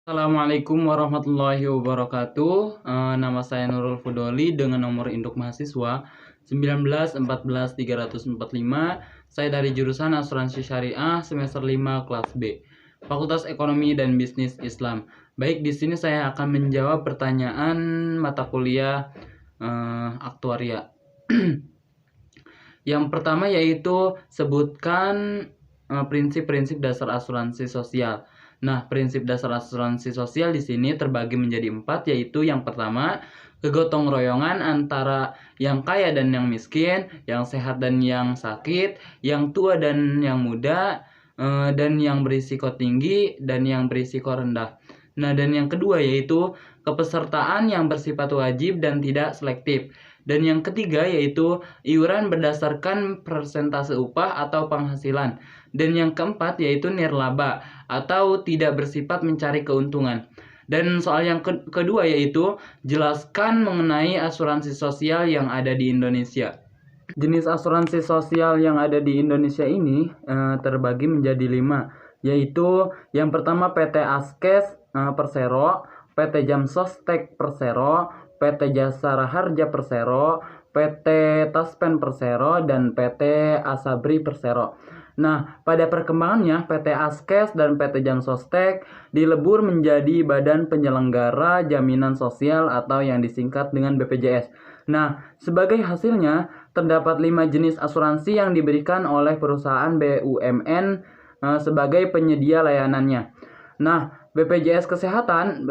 Assalamualaikum warahmatullahi wabarakatuh. Nama saya Nurul Fudoli dengan nomor induk mahasiswa 19141345. Saya dari jurusan Asuransi Syariah semester 5 kelas B, Fakultas Ekonomi dan Bisnis Islam. Baik, di sini saya akan menjawab pertanyaan mata kuliah aktuaria. Yang pertama yaitu sebutkan prinsip-prinsip dasar asuransi sosial. Nah, prinsip dasar asuransi sosial di sini terbagi menjadi 4, yaitu yang pertama, kegotong royongan antara yang kaya dan yang miskin, yang sehat dan yang sakit, yang tua dan yang muda, dan yang berisiko tinggi dan yang berisiko rendah. Nah, dan yang kedua yaitu kepesertaan yang bersifat wajib dan tidak selektif. Dan yang ketiga yaitu iuran berdasarkan persentase upah atau penghasilan. Dan yang keempat yaitu nirlaba atau tidak bersifat mencari keuntungan. Dan soal yang kedua yaitu jelaskan mengenai asuransi sosial yang ada di Indonesia. Jenis asuransi sosial yang ada di Indonesia ini terbagi menjadi 5, yaitu yang pertama PT Askes Persero, PT Jamsostek Persero, PT Jasara Harja Persero, PT Taspen Persero, dan PT Asabri Persero. Nah, pada perkembangannya PT Askes dan PT Jamsostek dilebur menjadi Badan Penyelenggara Jaminan Sosial atau yang disingkat dengan BPJS. Nah, sebagai hasilnya terdapat 5 jenis asuransi yang diberikan oleh perusahaan BUMN sebagai penyedia layanannya. Nah, BPJS Kesehatan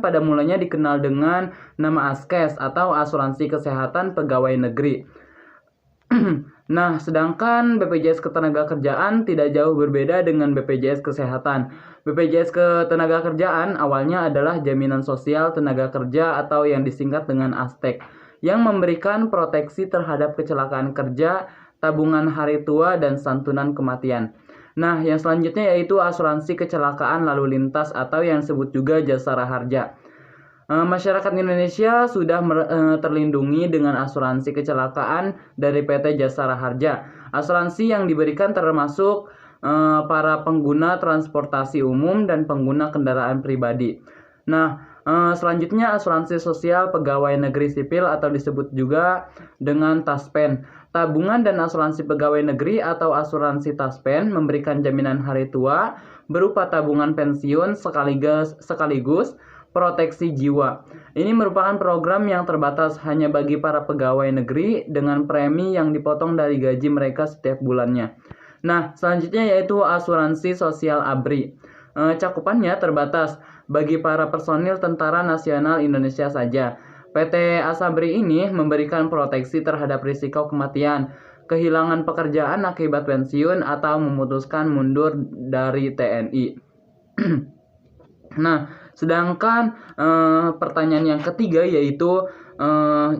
pada mulanya dikenal dengan nama Askes atau Asuransi Kesehatan Pegawai Negeri. Nah, sedangkan BPJS Ketenagakerjaan tidak jauh berbeda dengan BPJS Kesehatan. BPJS Ketenagakerjaan awalnya adalah Jaminan Sosial Tenaga Kerja atau yang disingkat dengan ASTEK, yang memberikan proteksi terhadap kecelakaan kerja, tabungan hari tua, dan santunan kematian. Nah, yang selanjutnya yaitu asuransi kecelakaan lalu lintas atau yang disebut juga Jasara Harja. Masyarakat Indonesia sudah terlindungi dengan asuransi kecelakaan dari PT Jasara Harja. Asuransi yang diberikan termasuk para pengguna transportasi umum dan pengguna kendaraan pribadi. Nah, selanjutnya asuransi sosial pegawai negeri sipil atau disebut juga dengan Taspen. Tabungan dan asuransi pegawai negeri atau asuransi Taspen memberikan jaminan hari tua berupa tabungan pensiun sekaligus proteksi jiwa. Ini merupakan program yang terbatas hanya bagi para pegawai negeri dengan premi yang dipotong dari gaji mereka setiap bulannya. Nah, selanjutnya yaitu asuransi sosial ABRI. Cakupannya terbatas bagi para personil Tentara Nasional Indonesia saja. PT Asabri ini memberikan proteksi terhadap risiko kematian, kehilangan pekerjaan akibat pensiun, atau memutuskan mundur dari TNI. Nah, sedangkan pertanyaan yang ketiga yaitu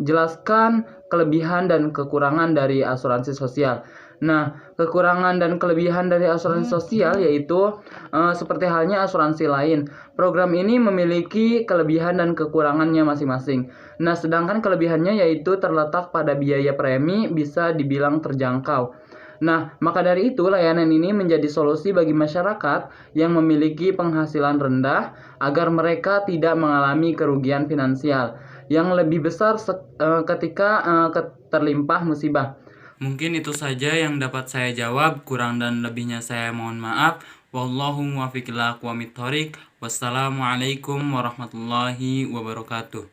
jelaskan kelebihan dan kekurangan dari asuransi sosial. Nah, kekurangan dan kelebihan dari asuransi sosial yaitu seperti halnya asuransi lain. Program ini memiliki kelebihan dan kekurangannya masing-masing. Nah, sedangkan kelebihannya yaitu terletak pada biaya premi bisa dibilang terjangkau. Nah, maka dari itu layanan ini menjadi solusi bagi masyarakat yang memiliki penghasilan rendah agar mereka tidak mengalami kerugian finansial yang lebih besar ketika terlimpah musibah. Mungkin itu saja yang dapat saya jawab, kurang dan lebihnya saya mohon maaf. Wallahu muwaffiq ila aqwamit thoriq. Wassalamualaikum warahmatullahi wabarakatuh.